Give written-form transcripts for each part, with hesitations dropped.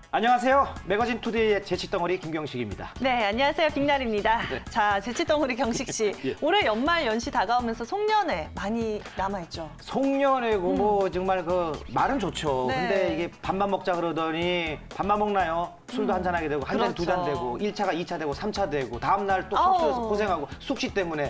안녕하세요. 매거진 투데이의 재치덩어리 김경식입니다. 네, 안녕하세요. 빅날입니다. 네. 자, 재치덩어리 경식 씨. 예. 올해 연말 연시 다가오면서 송년회 많이 남아있죠? 송년회고 뭐 정말 그 말은 좋죠. 네. 근데 이게 밥만 먹자 그러더니 밥만 먹나요? 술도 한잔 하게 되고 한 잔 두 잔 그렇죠. 되고 1차가 2차 되고 3차 되고 다음 날 또 아우. 숙소에서 고생하고 숙취 때문에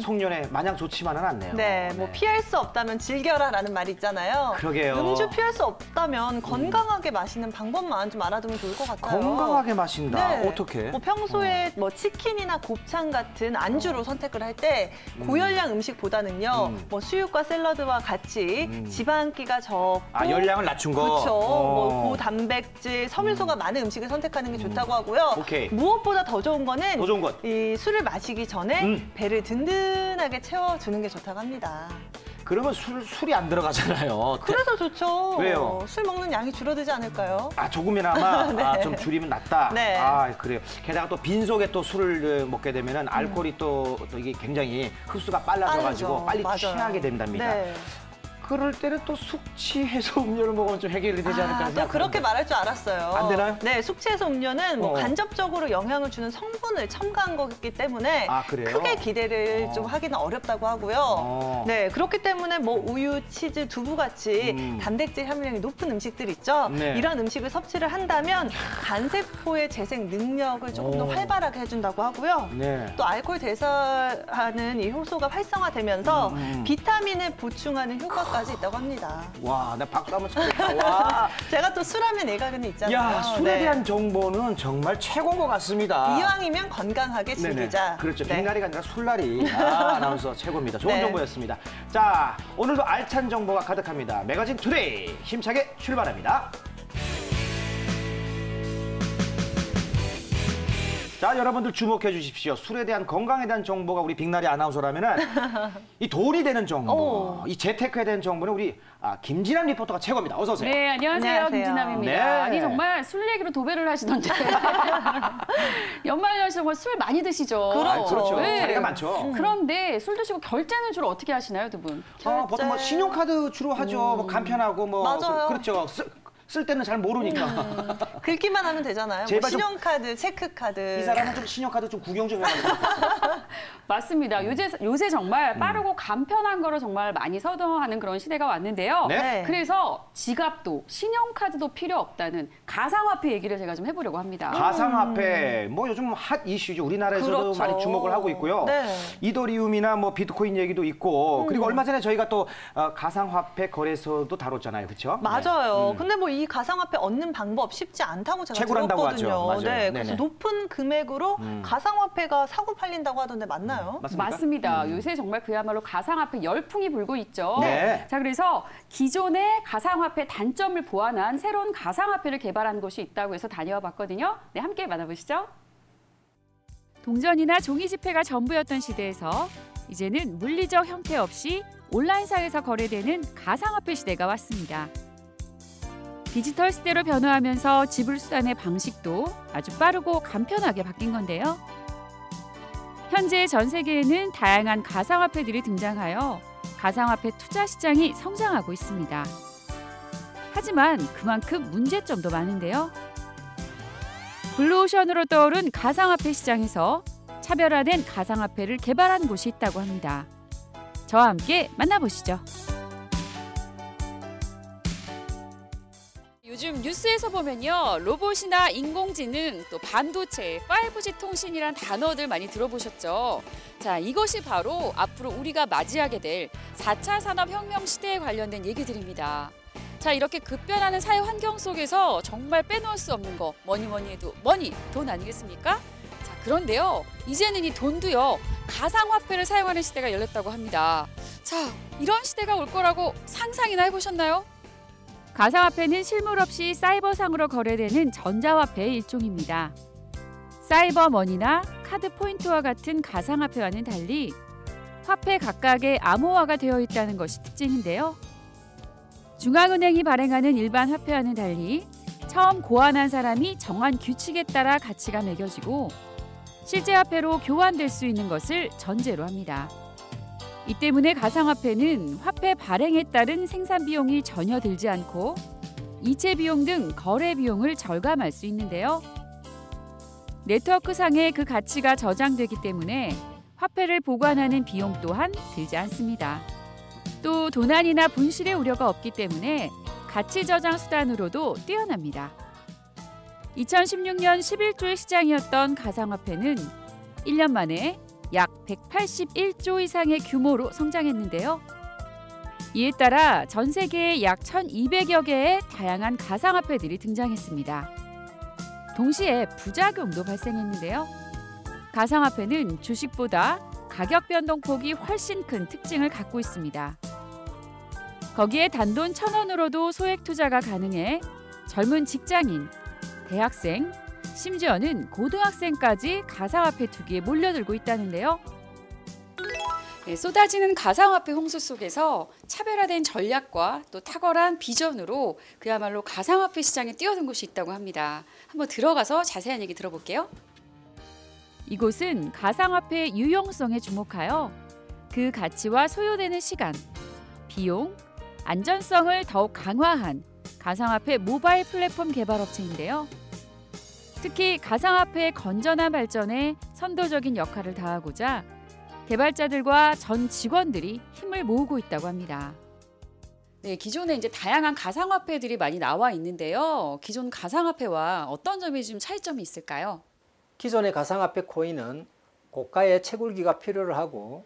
송년회 마냥 좋지만은 않네요. 네, 뭐 피할 수 없다면 즐겨라라는 말이 있잖아요. 그러게요. 음주 피할 수 없다면 건강하게 마시는 방법만 좀 알아두면 좋을 것 같아요. 건강하게 마신다. 네. 어떻게? 뭐 평소에 뭐 치킨이나 곱창 같은 안주로 선택을 할 때 고열량 음식보다는요, 뭐 수육과 샐러드와 같이 지방기가 적고 열량을 낮춘 거. 그렇죠. 뭐 어. 고단백질, 섬유소가 많은 음식을 선택하는 게 좋다고 하고요. 오케이. 무엇보다 더 좋은 거는 더 좋은 것. 이 술을 마시기 전에 배를 든든하게 채워주는 게 좋다고 합니다. 그러면 술이 안 들어가잖아요. 그래서 좋죠. 왜요? 술 먹는 양이 줄어들지 않을까요? 조금이나마 네. 좀 줄이면 낫다. 네. 그래요. 게다가 또 빈속에 또 술을 먹게 되면은 알코올이 또 이게 굉장히 흡수가 빨라져가지고 빠르죠. 빨리 맞아요. 취하게 된답니다. 네. 그럴 때는 또 숙취해소 음료를 먹으면 좀 해결이 되지 않을까 또 생각하는데. 그렇게 말할 줄 알았어요. 안 되나요? 네, 숙취해소 음료는 뭐 어. 간접적으로 영향을 주는 성분을 첨가한 거기 때문에 그래요? 크게 기대를 좀 하기는 어렵다고 하고요. 네, 그렇기 때문에 뭐 우유, 치즈, 두부 같이 단백질 함유량이 높은 음식들 있죠. 네. 이런 음식을 섭취를 한다면 간세포의 재생 능력을 조금 더 활발하게 해준다고 하고요. 네. 또 알코올 대사하는 이 효소가 활성화되면서 비타민을 보충하는 효과까지 있다고 합니다. 와, 나 박수 한번 치겠다. 와. 제가 또 술하면 예가는 있잖아요. 야, 술에 네. 대한 정보는 정말 최고인 것 같습니다. 이왕이면 건강하게 네네. 즐기자. 그렇죠. 네. 빅날이가 아니라 술날이. 아나운서 최고입니다. 좋은 네. 정보였습니다. 자, 오늘도 알찬 정보가 가득합니다. 매거진 투데이 힘차게 출발합니다. 자, 여러분들 주목해 주십시오. 술에 대한 건강에 대한 정보가 우리 빅나리 아나운서라면은 이 돈이 되는 정보, 이 재테크에 대한 정보는 우리 김진남 리포터가 최고입니다. 어서 오세요. 네, 안녕하세요. 안녕하세요. 김진남입니다. 네. 아니 정말 술 얘기로 도배를 하시던데. 연말연시 정말 술 많이 드시죠? 그렇죠. 네. 자리가 많죠. 그런데 술 드시고 결제는 주로 어떻게 하시나요, 두 분? 보통 뭐 신용카드 주로 하죠. 뭐 간편하고 뭐 맞아요. 그렇죠. 쓸 때는 잘 모르니까. 긁기만 하면 되잖아요. 뭐 제발 좀- 신용카드, 체크카드. 이 사람은 좀 신용카드 좀 구경 좀 해가지고. 맞습니다. 요새 정말 빠르고 간편한 거를 정말 많이 선호하는 그런 시대가 왔는데요. 네. 그래서 지갑도 신용카드도 필요 없다는 가상화폐 얘기를 제가 좀 해보려고 합니다. 가상화폐, 뭐 요즘 핫 이슈죠. 우리나라에서도 그렇죠. 많이 주목을 하고 있고요. 네. 이더리움이나 뭐 비트코인 얘기도 있고, 그리고 얼마 전에 저희가 또 가상화폐 거래소도 다뤘잖아요. 그렇죠? 맞아요. 근데 뭐 이 가상화폐 얻는 방법 쉽지 않다고 제가 채굴한다고 들었거든요. 하죠. 맞아요. 네, 그래서 네네. 높은 금액으로 가상화폐가 사고 팔린다고 하던데 맞나요? 맞습니다. 요새 정말 그야말로 가상화폐 열풍이 불고 있죠. 네. 자, 그래서 기존의 가상화폐 단점을 보완한 새로운 가상화폐를 개발한 곳이 있다고 해서 다녀와 봤거든요. 네, 함께 만나보시죠. 동전이나 종이 지폐가 전부였던 시대에서 이제는 물리적 형태 없이 온라인상에서 거래되는 가상화폐 시대가 왔습니다. 디지털 시대로 변화하면서 지불 수단의 방식도 아주 빠르고 간편하게 바뀐 건데요. 현재 전 세계에는 다양한 가상화폐들이 등장하여 가상화폐 투자 시장이 성장하고 있습니다. 하지만 그만큼 문제점도 많은데요. 블루오션으로 떠오른 가상화폐 시장에서 차별화된 가상화폐를 개발한 곳이 있다고 합니다. 저와 함께 만나보시죠. 요즘 뉴스에서 보면요, 로봇이나 인공지능, 또 반도체, 5G 통신이란 단어들 많이 들어보셨죠? 자, 이것이 바로 앞으로 우리가 맞이하게 될 4차 산업혁명 시대에 관련된 얘기들입니다. 자, 이렇게 급변하는 사회 환경 속에서 정말 빼놓을 수 없는 거, 뭐니 해도 머니, 돈 아니겠습니까? 자, 그런데요, 이제는 이 돈도요, 가상화폐를 사용하는 시대가 열렸다고 합니다. 자, 이런 시대가 올 거라고 상상이나 해보셨나요? 가상화폐는 실물 없이 사이버상으로 거래되는 전자화폐의 일종입니다. 사이버머니나 카드 포인트와 같은 가상화폐와는 달리 화폐 각각의 암호화가 되어 있다는 것이 특징인데요. 중앙은행이 발행하는 일반 화폐와는 달리 처음 고안한 사람이 정한 규칙에 따라 가치가 매겨지고 실제 화폐로 교환될 수 있는 것을 전제로 합니다. 이 때문에 가상화폐는 화폐 발행에 따른 생산 비용이 전혀 들지 않고 이체 비용 등 거래 비용을 절감할 수 있는데요. 네트워크상에 그 가치가 저장되기 때문에 화폐를 보관하는 비용 또한 들지 않습니다. 또 도난이나 분실의 우려가 없기 때문에 가치 저장 수단으로도 뛰어납니다. 2016년 11조의 시장이었던 가상화폐는 1년 만에 약 181조 이상의 규모로 성장했는데요. 이에 따라 전 세계에 약 1,200여 개의 다양한 가상화폐들이 등장했습니다. 동시에 부작용도 발생했는데요. 가상화폐는 주식보다 가격 변동폭이 훨씬 큰 특징을 갖고 있습니다. 거기에 단돈 1,000원으로도 소액 투자가 가능해 젊은 직장인, 대학생, 심지어는 고등학생까지 가상화폐 투기에 몰려들고 있다는데요. 네, 쏟아지는 가상화폐 홍수 속에서 차별화된 전략과 또 탁월한 비전으로 그야말로 가상화폐 시장에 뛰어든 곳이 있다고 합니다. 한번 들어가서 자세한 얘기 들어볼게요. 이곳은 가상화폐의 유용성에 주목하여 그 가치와 소요되는 시간, 비용, 안전성을 더욱 강화한 가상화폐 모바일 플랫폼 개발업체인데요. 특히 가상화폐의 건전한 발전에 선도적인 역할을 다하고자 개발자들과 전 직원들이 힘을 모으고 있다고 합니다. 네, 기존에 이제 다양한 가상화폐들이 많이 나와 있는데요. 기존 가상화폐와 어떤 점이 좀 차이점이 있을까요? 기존의 가상화폐 코인은 고가의 채굴기가 필요로 하고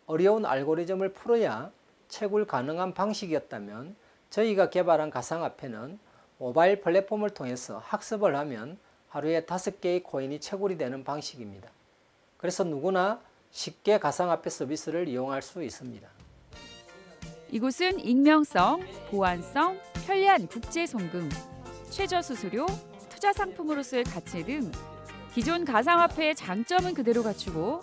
어려운 알고리즘을 풀어야 채굴 가능한 방식이었다면 저희가 개발한 가상화폐는 모바일 플랫폼을 통해서 학습을 하면 하루에 5개의 코인이 채굴이 되는 방식입니다. 그래서 누구나 쉽게 가상화폐 서비스를 이용할 수 있습니다. 이곳은 익명성, 보안성, 편리한 국제 송금, 최저 수수료, 투자 상품으로서의 가치 등 기존 가상화폐의 장점은 그대로 갖추고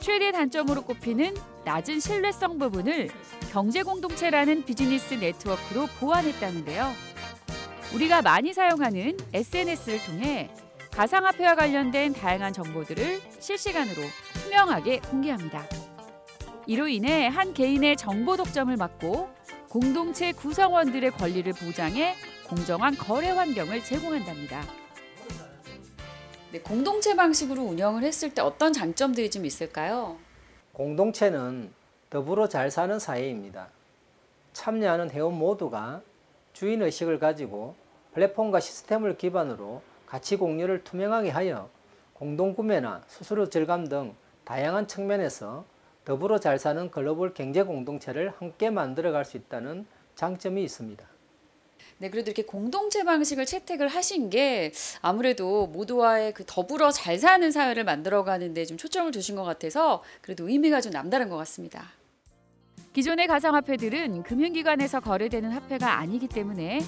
최대 단점으로 꼽히는 낮은 신뢰성 부분을 경제공동체라는 비즈니스 네트워크로 보완했다는데요. 우리가 많이 사용하는 SNS를 통해 가상화폐와 관련된 다양한 정보들을 실시간으로 투명하게 공개합니다. 이로 인해 한 개인의 정보 독점을 막고 공동체 구성원들의 권리를 보장해 공정한 거래 환경을 제공한답니다. 네, 공동체 방식으로 운영을 했을 때 어떤 장점들이 좀 있을까요? 공동체는 더불어 잘 사는 사회입니다. 참여하는 회원 모두가 주인의식을 가지고 플랫폼과 시스템을 기반으로 가치 공유를 투명하게 하여 공동구매나 수수료 절감 등 다양한 측면에서 더불어 잘 사는 글로벌 경제 공동체를 함께 만들어갈 수 있다는 장점이 있습니다. 네, 그래도 이렇게 공동체 방식을 채택을 하신 게 아무래도 모두와의 그 더불어 잘 사는 사회를 만들어가는 데 좀 초점을 두신 것 같아서 그래도 의미가 좀 남다른 것 같습니다. 기존의 가상화폐들은 금융기관에서 거래되는 화폐가 아니기 때문에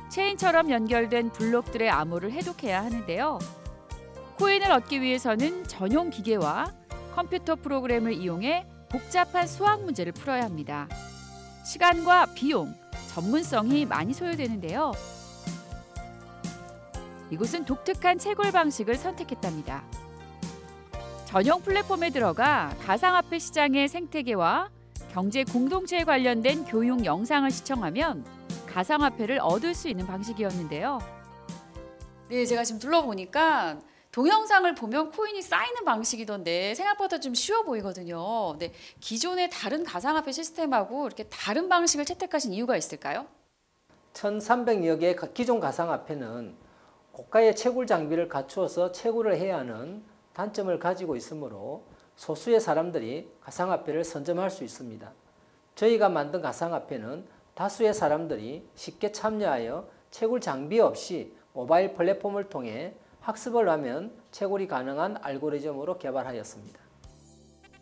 체인처럼 연결된 블록들의 암호를 해독해야 하는데요. 코인을 얻기 위해서는 전용 기계와 컴퓨터 프로그램을 이용해 복잡한 수학 문제를 풀어야 합니다. 시간과 비용, 전문성이 많이 소요되는데요. 이곳은 독특한 채굴 방식을 선택했답니다. 전용 플랫폼에 들어가 가상화폐 시장의 생태계와 경제 공동체에 관련된 교육 영상을 시청하면 가상화폐를 얻을 수 있는 방식이었는데요. 네, 제가 지금 둘러보니까 동영상을 보면 코인이 쌓이는 방식이던데 생각보다 좀 쉬워 보이거든요. 네, 기존의 다른 가상화폐 시스템하고 이렇게 다른 방식을 채택하신 이유가 있을까요? 1,300여 개의 기존 가상화폐는 고가의 채굴 장비를 갖추어서 채굴을 해야 하는 단점을 가지고 있으므로 소수의 사람들이 가상화폐를 선점할 수 있습니다. 저희가 만든 가상화폐는 다수의 사람들이 쉽게 참여하여 채굴 장비 없이 모바일 플랫폼을 통해 학습을 하면 채굴이 가능한 알고리즘으로 개발하였습니다.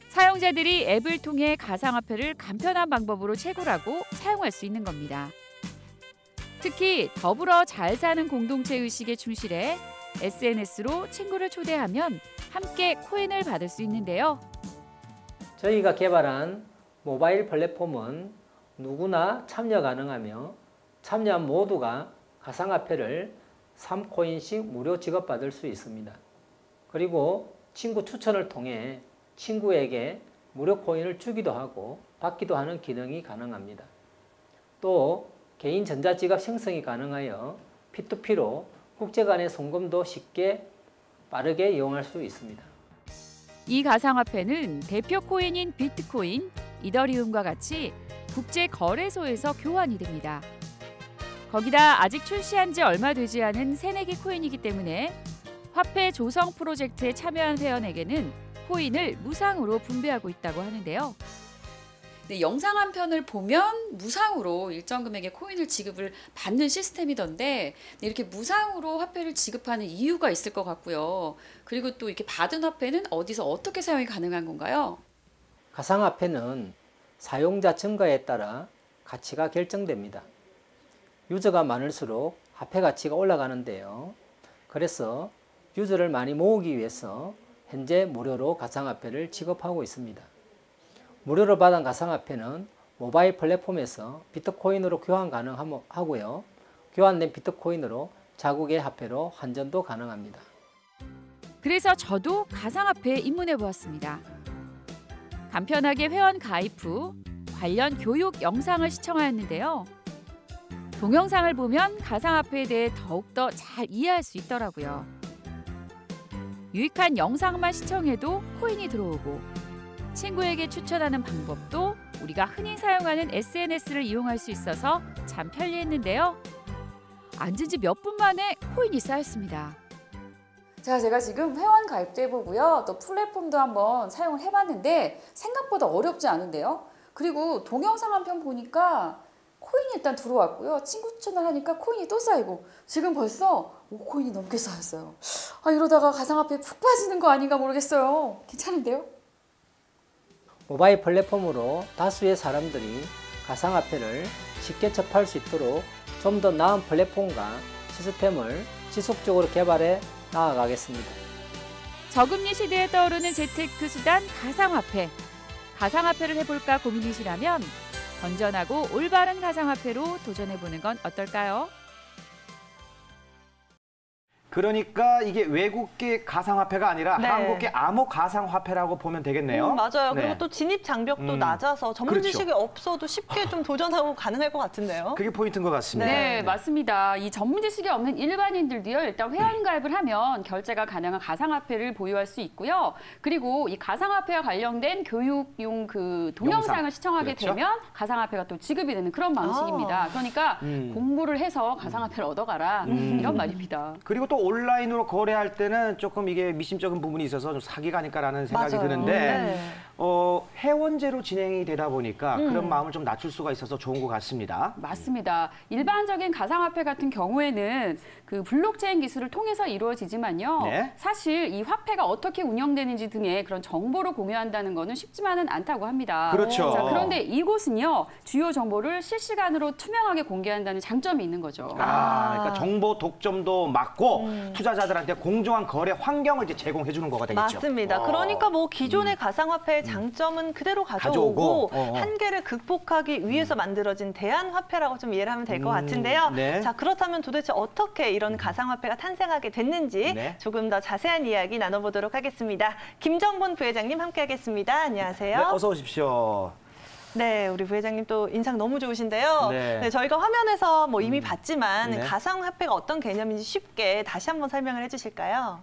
사용자들이 앱을 통해 가상화폐를 간편한 방법으로 채굴하고 사용할 수 있는 겁니다. 특히 더불어 잘 사는 공동체 의식에 충실해 SNS로 친구를 초대하면 함께 코인을 받을 수 있는데요. 저희가 개발한 모바일 플랫폼은 누구나 참여 가능하며 참여한 모두가 가상화폐를 3코인씩 무료 지급받을 수 있습니다. 그리고 친구 추천을 통해 친구에게 무료 코인을 주기도 하고 받기도 하는 기능이 가능합니다. 또 개인 전자지갑 생성이 가능하여 P2P로 국제 간의 송금도 쉽게 빠르게 이용할 수 있습니다. 이 가상화폐는 대표 코인인 비트코인, 이더리움과 같이 국제 거래소에서 교환이 됩니다. 거기다 아직 출시한 지 얼마 되지 않은 새내기 코인이기 때문에 화폐 조성 프로젝트에 참여한 회원에게는 코인을 무상으로 분배하고 있다고 하는데요. 네, 영상 한 편을 보면 무상으로 일정 금액의 코인을 지급을 받는 시스템이던데 이렇게 무상으로 화폐를 지급하는 이유가 있을 것 같고요. 그리고 또 이렇게 받은 화폐는 어디서 어떻게 사용이 가능한 건가요? 가상화폐는 사용자 증가에 따라 가치가 결정됩니다. 유저가 많을수록 화폐 가치가 올라가는데요. 그래서 유저를 많이 모으기 위해서 현재 무료로 가상화폐를 지급하고 있습니다. 무료로 받은 가상화폐는 모바일 플랫폼에서 비트코인으로 교환 가능하고요. 교환된 비트코인으로 자국의 화폐로 환전도 가능합니다. 그래서 저도 가상화폐에 입문해 보았습니다. 간편하게 회원 가입 후 관련 교육 영상을 시청하였는데요. 동영상을 보면 가상화폐에 대해 더욱더 잘 이해할 수 있더라고요. 유익한 영상만 시청해도 코인이 들어오고 친구에게 추천하는 방법도 우리가 흔히 사용하는 SNS를 이용할 수 있어서 참 편리했는데요. 앉은 지 몇 분 만에 코인이 쌓였습니다. 자, 제가 지금 회원 가입도 해보고요. 또 플랫폼도 한번 사용을 해봤는데 생각보다 어렵지 않은데요. 그리고 동영상 한 편 보니까 코인이 일단 들어왔고요. 친구 추천을 하니까 코인이 또 쌓이고 지금 벌써 5코인이 넘게 쌓였어요. 아, 이러다가 가상화폐에 푹 빠지는 거 아닌가 모르겠어요. 괜찮은데요? 모바일 플랫폼으로 다수의 사람들이 가상화폐를 쉽게 접할 수 있도록 좀 더 나은 플랫폼과 시스템을 지속적으로 개발해 나아가겠습니다. 저금리 시대에 떠오르는 재테크 수단 가상화폐. 가상화폐를 해볼까 고민이시라면 건전하고 올바른 가상화폐로 도전해보는 건 어떨까요? 그러니까 이게 외국계 가상화폐가 아니라 네. 한국계 암호 가상화폐라고 보면 되겠네요. 맞아요. 네. 그리고 또 진입 장벽도 낮아서 전문 그렇죠. 지식이 없어도 쉽게 좀 도전하고 가능할 것 같은데요. 그게 포인트인 것 같습니다. 네, 맞습니다. 이 전문 지식이 없는 일반인들도요. 일단 회원 가입을 하면 결제가 가능한 가상화폐를 보유할 수 있고요. 그리고 이 가상화폐와 관련된 교육용 그 동영상을 영상. 시청하게 그렇죠. 되면 가상화폐가 또 지급이 되는 그런 방식입니다. 그러니까 공부를 해서 가상화폐를 얻어가라 이런 말입니다. 그리고 또 온라인으로 거래할 때는 조금 이게 미심쩍은 부분이 있어서 좀 사기가 아닐까라는 생각이 맞아요. 드는데 네. 회원제로 진행이 되다 보니까 그런 마음을 좀 낮출 수가 있어서 좋은 것 같습니다. 맞습니다. 일반적인 가상화폐 같은 경우에는 그 블록체인 기술을 통해서 이루어지지만요. 네. 사실 이 화폐가 어떻게 운영되는지 등의 그런 정보를 공유한다는 것은 쉽지만은 않다고 합니다. 그렇죠. 자, 그런데 이곳은요. 주요 정보를 실시간으로 투명하게 공개한다는 장점이 있는 거죠. 그러니까 정보 독점도 막고 투자자들한테 공정한 거래 환경을 이제 제공해 주는 거가 되겠죠. 맞습니다. 그러니까 뭐 기존의 가상화폐의 장점은 그대로 가져오고 한계를 극복하기 위해서 만들어진 대안화폐라고 좀 이해를 하면 될 것 같은데요. 네. 자, 그렇다면 도대체 어떻게 이런 가상화폐가 탄생하게 됐는지 네. 조금 더 자세한 이야기 나눠보도록 하겠습니다. 김정본 부회장님 함께하겠습니다. 안녕하세요. 네, 어서 오십시오. 네, 우리 부회장님 또 인상 너무 좋으신데요. 네. 네, 저희가 화면에서 뭐 이미 봤지만 네. 가상화폐가 어떤 개념인지 쉽게 다시 한번 설명을 해주실까요?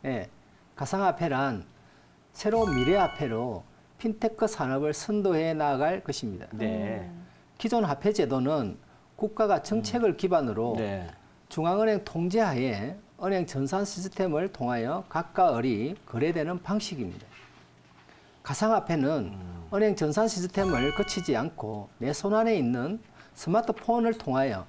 네, 가상화폐란 새로운 미래화폐로 핀테크 산업을 선도해 나아갈 것입니다. 네. 기존 화폐 제도는 국가가 정책을 기반으로 네. 중앙은행 통제하에 은행 전산 시스템을 통하여 각각 을이 거래되는 방식입니다. 가상화폐는 은행 전산 시스템을 거치지 않고 내 손안에 있는 스마트폰을 통하여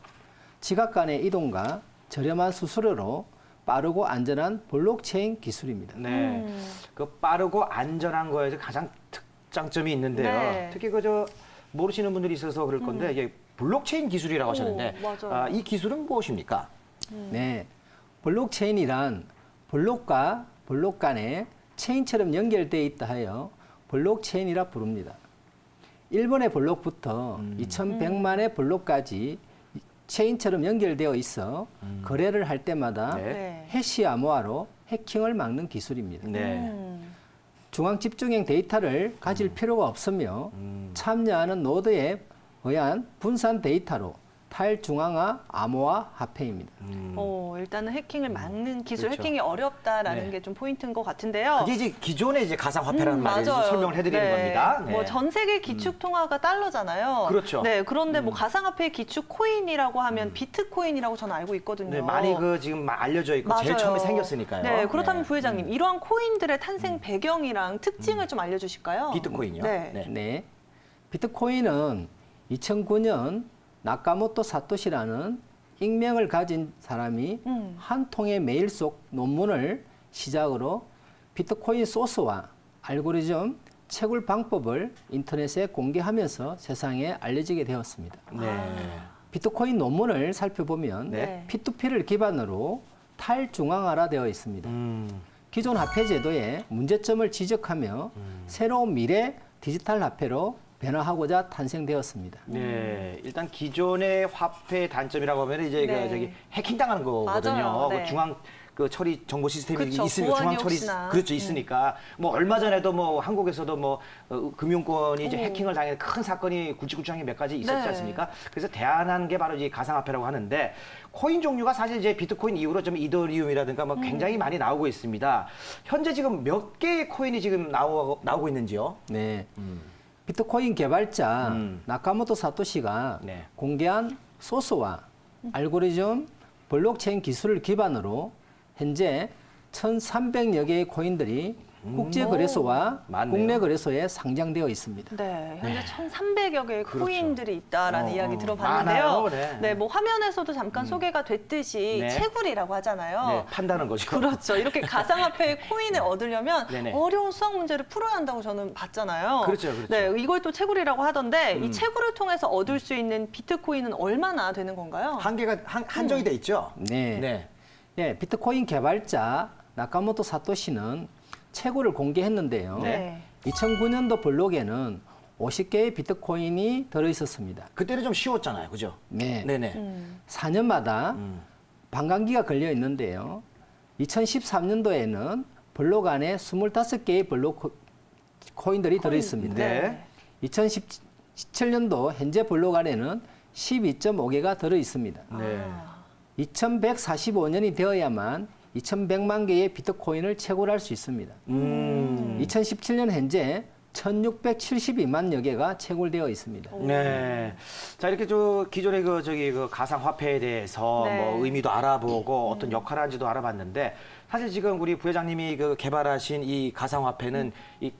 지각간의 이동과 저렴한 수수료로 빠르고 안전한 블록체인 기술입니다. 네. 그 빠르고 안전한 거에서 가장 특장점이 있는데요. 네. 특히 그저 모르시는 분들이 있어서 그럴 건데 이게 블록체인 기술이라고 하셨는데 맞아요. 이 기술은 무엇입니까? 네, 블록체인이란 블록과 블록 간에 체인처럼 연결되어 있다 하여 블록체인이라 부릅니다. 1번의 블록부터 2100만의 블록까지 체인처럼 연결되어 있어 거래를 할 때마다 네. 해시 암호화로 해킹을 막는 기술입니다. 네. 중앙 집중형 데이터를 가질 필요가 없으며 참여하는 노드에 의한 분산 데이터로 탈중앙화 암호화 화폐입니다. 일단은 해킹을 막는 기술, 그렇죠. 해킹이 어렵다라는 네. 게 좀 포인트인 것 같은데요. 그게 이제 기존의 이제 가상화폐라는 말을 이제 맞아요. 설명을 해드리는 네. 겁니다. 네. 뭐 전 세계 기축 통화가 달러잖아요. 그렇죠. 네, 그런데 뭐 가상화폐의 기축 코인이라고 하면 비트코인이라고 저는 알고 있거든요. 네, 많이 지금 알려져 있고 제일 맞아요. 처음에 생겼으니까요. 네, 그렇다면 네. 부회장님, 이러한 코인들의 탄생 배경이랑 특징을 좀 알려주실까요? 비트코인이요? 네. 네. 비트코인은 2009년 나카모토 사토시라는 익명을 가진 사람이 한 통의 메일 속 논문을 시작으로 비트코인 소스와 알고리즘, 채굴 방법을 인터넷에 공개하면서 세상에 알려지게 되었습니다. 네. 비트코인 논문을 살펴보면 네. P2P를 기반으로 탈중앙화라 되어 있습니다. 기존 화폐 제도의 문제점을 지적하며 새로운 미래 디지털 화폐로 변화하고자 탄생되었습니다. 네, 일단 기존의 화폐 단점이라고 하면 이제 네. 저기 해킹당하는 거거든요. 맞아요. 네. 그 중앙 처리 정보 시스템이 그쵸, 있으니까 중앙 보안이 처리 혹시나. 그렇죠 있으니까 뭐 얼마 전에도 뭐 한국에서도 뭐 금융권이 이제 오. 해킹을 당해 큰 사건이 굵직굵직하게 몇 가지 있었지 네. 않습니까? 그래서 대안한 게 바로 이 가상화폐라고 하는데 코인 종류가 사실 이제 비트코인 이후로 좀 이더리움이라든가 뭐 굉장히 많이 나오고 있습니다. 현재 지금 몇 개의 코인이 지금 나오고 있는지요? 네. 비트코인 개발자 나카모토 사토시가 네. 공개한 소스와 알고리즘, 블록체인 기술을 기반으로 현재 1,300여 개의 코인들이 국제거래소와 많네요. 국내 거래소에 상장되어 있습니다. 네, 현재 1,300여 개의 그렇죠. 코인들이 있다라는 이야기 많아요. 들어봤는데요. 네. 뭐 화면에서도 잠깐 소개가 됐듯이 네. 채굴이라고 하잖아요. 네, 판다는 거죠. 그렇죠. 이렇게 가상화폐의 코인을 얻으려면 네네. 어려운 수학 문제를 풀어야 한다고 저는 봤잖아요. 그렇죠, 그렇죠. 네, 이걸 또 채굴이라고 하던데 이 채굴을 통해서 얻을 수 있는 비트코인은 얼마나 되는 건가요? 한계가 한정이 돼 있죠. 네. 네. 네, 비트코인 개발자 나카모토 사토시는 채굴을 공개했는데요. 네. 2009년도 블록에는 50개의 비트코인이 들어있었습니다. 그때는 좀 쉬웠잖아요, 그죠? 네. 네네. 4년마다 반감기가 걸려 있는데요. 2013년도에는 블록 안에 25개의 블록 코인들이 들어있습니다. 네. 2017년도 현재 블록 안에는 12.5개가 들어있습니다. 네. 2145년이 되어야만 2100만 개의 비트코인을 채굴할 수 있습니다. 2017년 현재 1672만여 개가 채굴되어 있습니다. 네. 자, 이렇게 기존의 그 가상화폐에 대해서 네. 뭐 의미도 알아보고 어떤 역할을 하는지도 알아봤는데 사실 지금 우리 부회장님이 개발하신 이 가상화폐는 이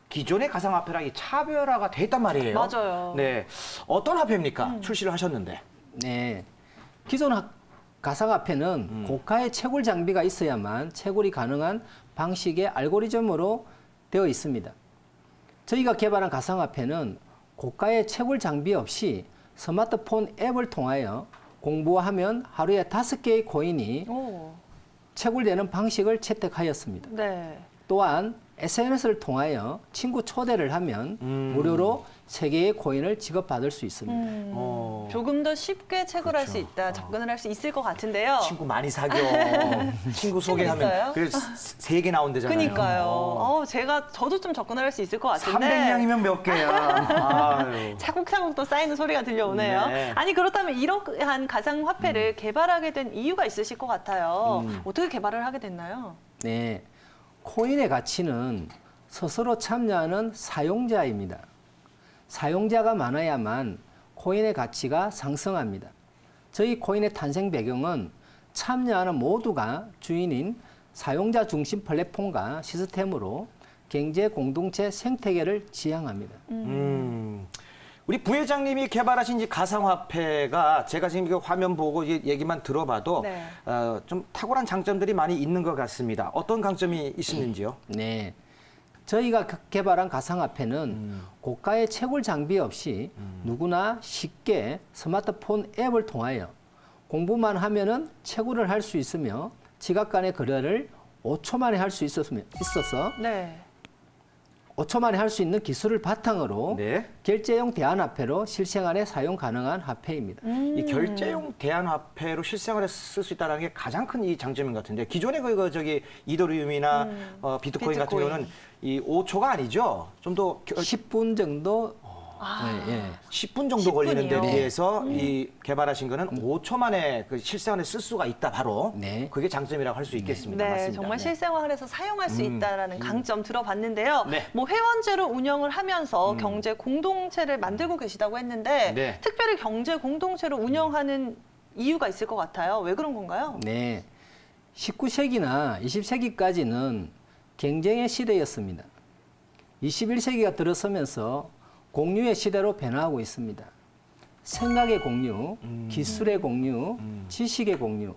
기존의 가상화폐랑 이 차별화가 돼 있단 말이에요. 맞아요. 네. 어떤 화폐입니까? 출시를 하셨는데. 네. 기존 가상화폐는 고가의 채굴 장비가 있어야만 채굴이 가능한 방식의 알고리즘으로 되어 있습니다. 저희가 개발한 가상화폐는 고가의 채굴 장비 없이 스마트폰 앱을 통하여 공부하면 하루에 5개의 코인이 오. 채굴되는 방식을 채택하였습니다. 네. 또한 SNS를 통하여 친구 초대를 하면 무료로 3개의 코인을 지급받을 수 있습니다. 조금 더 쉽게 채굴할 수 있다, 접근을 할 수 있을 것 같은데요. 친구 많이 사겨. 친구 있어요? 소개하면 그래서 3개 나온대잖아요. 그니까요. 저도 좀 접근을 할 수 있을 것 같은데. 300명이면 몇 개야. 아유. 차곡차곡 또 쌓이는 소리가 들려오네요. 네. 아니 그렇다면 이러한 가상화폐를 개발하게 된 이유가 있으실 것 같아요. 어떻게 개발을 하게 됐나요? 네. 코인의 가치는 스스로 참여하는 사용자입니다. 사용자가 많아야만 코인의 가치가 상승합니다. 저희 코인의 탄생 배경은 참여하는 모두가 주인인 사용자 중심 플랫폼과 시스템으로 경제 공동체 생태계를 지향합니다. 우리 부회장님이 개발하신 이 가상화폐가 제가 지금 이거 화면 보고 얘기만 들어봐도 네. 좀 탁월한 장점들이 많이 있는 것 같습니다. 어떤 강점이 있는지요? 네. 저희가 개발한 가상화폐는 고가의 채굴 장비 없이 누구나 쉽게 스마트폰 앱을 통하여 공부만 하면은 채굴을 할 수 있으며 지각 간의 거래를 5초 만에 할 수 있어서 네. 5초 만에 할 수 있는 기술을 바탕으로 네. 결제용 대안화폐로 실생활에 사용 가능한 화폐입니다. 이 결제용 대안화폐로 실생활에 쓸 수 있다는 게 가장 큰 이 장점인 것 같은데 기존의 이더리움이나 비트코인 같은 비트코인. 경우는 이 5초가 아니죠. 좀 더 10분 정도 예. 10분 정도 걸리는 데 10분이요? 비해서 이 개발하신 거는 5초 만에 그 실생활에 쓸 수가 있다 바로. 네. 그게 장점이라고 할 수 있겠습니다. 네, 맞습니다. 정말 네. 실생활에서 사용할 수 있다라는 강점 들어봤는데요. 네. 뭐 회원제로 운영을 하면서 경제 공동체를 만들고 계시다고 했는데 네. 특별히 경제 공동체로 운영하는 이유가 있을 것 같아요. 왜 그런 건가요? 네. 19세기나 20세기까지는 경쟁의 시대였습니다. 21세기가 들어서면서 공유의 시대로 변화하고 있습니다. 생각의 공유, 기술의 공유, 지식의 공유,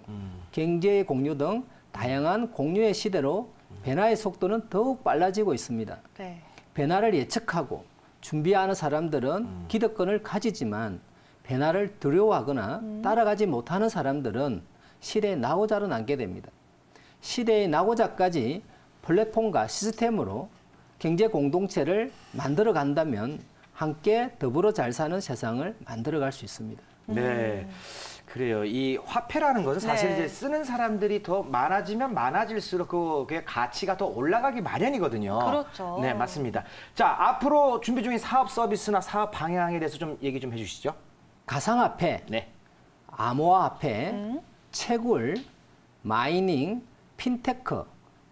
경제의 공유 등 다양한 공유의 시대로 변화의 속도는 더욱 빨라지고 있습니다. 네. 변화를 예측하고 준비하는 사람들은 기득권을 가지지만 변화를 두려워하거나 따라가지 못하는 사람들은 시대의 낙오자로 남게 됩니다. 시대의 낙오자까지 플랫폼과 시스템으로 경제 공동체를 만들어 간다면 함께 더불어 잘 사는 세상을 만들어 갈 수 있습니다. 네. 그래요. 이 화폐라는 것은 사실 네. 이제 쓰는 사람들이 더 많아지면 많아질수록 그게 가치가 더 올라가기 마련이거든요. 그렇죠. 네, 맞습니다. 자, 앞으로 준비 중인 사업 서비스나 사업 방향에 대해서 좀 얘기 좀 해주시죠. 가상화폐, 네. 암호화폐, 채굴, 마이닝, 핀테크,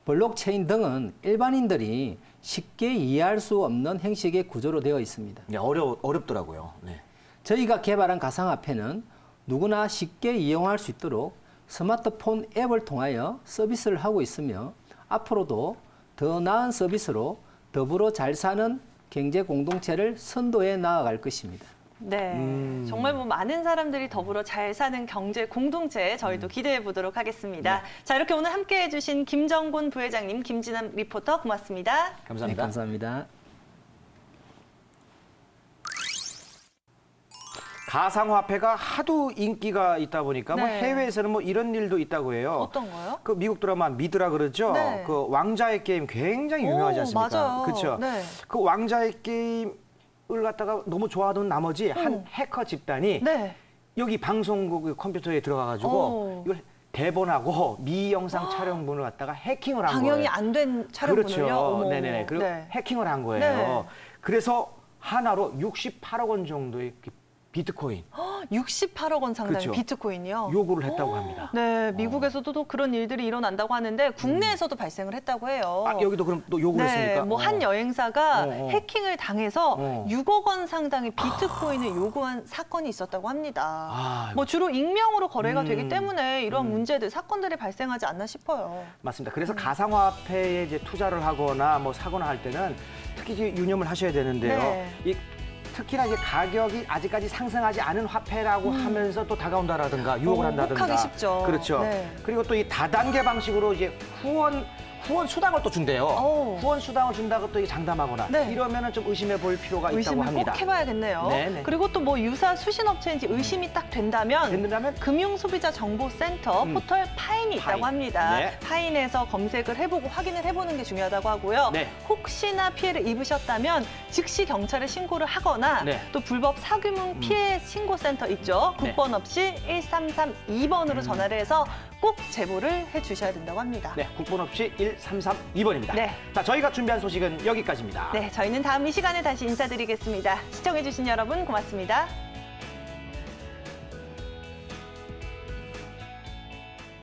블록체인 등은 일반인들이 쉽게 이해할 수 없는 형식의 구조로 되어 있습니다. 네, 어렵더라고요. 네. 저희가 개발한 가상화폐는 누구나 쉽게 이용할 수 있도록 스마트폰 앱을 통하여 서비스를 하고 있으며 앞으로도 더 나은 서비스로 더불어 잘 사는 경제 공동체를 선도해 나아갈 것입니다. 네, 정말 뭐 많은 사람들이 더불어 잘 사는 경제 공동체 저희도 기대해 보도록 하겠습니다. 자, 이렇게 오늘 함께해 주신 김정곤 부회장님, 김진남 리포터 고맙습니다. 네, 감사합니다. 감사합니다. 가상화폐가 하도 인기가 있다 보니까 뭐 네. 해외에서는 뭐 이런 일도 있다고 해요. 어떤 거요? 그 미국 드라마 미드라 그러죠. 네. 그 왕자의 게임 굉장히 유명하지 오, 않습니까? 맞아요. 그렇죠. 네. 그 왕자의 게임을 갖다가 너무 좋아하던 나머지 한 해커 집단이 네. 여기 방송국 컴퓨터에 들어가가지고 오. 이걸 대본하고 미 영상 촬영본을 갖다가 해킹을 한 방영이 거예요. 안 된 촬영분을요? 그렇죠. 어머, 네네네. 그리고 네. 해킹을 한 거예요. 네. 그래서 하나로 68억 원 정도의 비트코인 68억 원 상당의 그렇죠. 비트코인이요. 요구를 했다고 합니다. 네, 미국에서도 또 그런 일들이 일어난다고 하는데 국내에서도 발생을 했다고 해요. 아, 여기도 그럼 또 요구를 네, 했습니까? 뭐 한 여행사가 해킹을 당해서 6억 원 상당의 비트코인을 요구한 사건이 있었다고 합니다. 아, 뭐 주로 익명으로 거래가 되기 때문에 이런 문제들, 사건들이 발생하지 않나 싶어요. 맞습니다. 그래서 가상화폐에 이제 투자를 하거나 뭐 사거나 할 때는 특히 이제 유념을 하셔야 되는데요. 네. 특히나 이제 가격이 아직까지 상승하지 않은 화폐라고 하면서 또 다가온다라든가 유혹을 한다든가. 혹하기 쉽죠. 그렇죠. 네. 그리고 또 이 다단계 방식으로 이제 후원 수당을 또 준대요. 오. 후원 수당을 준다고 또 이게 장담하거나 네. 이러면은 좀 의심해 볼 필요가 있다고 의심을 합니다. 꼭 해봐야겠네요. 네네. 그리고 또 뭐 유사 수신업체인지 의심이 딱 된다면 된다면 금융소비자정보센터 포털 파인이 있다고 파인. 합니다. 네. 파인에서 검색을 해보고 확인을 해보는 게 중요하다고 하고요. 네. 혹시나 피해를 입으셨다면 즉시 경찰에 신고를 하거나 네. 또 불법 사기문 피해 신고센터 있죠. 네. 국번 없이 1332번으로 전화를 해서 꼭 제보를 해주셔야 된다고 합니다. 네, 국번 없이 1332번입니다. 네. 자, 저희가 준비한 소식은 여기까지입니다. 네, 저희는 다음 이 시간에 다시 인사드리겠습니다. 시청해주신 여러분 고맙습니다.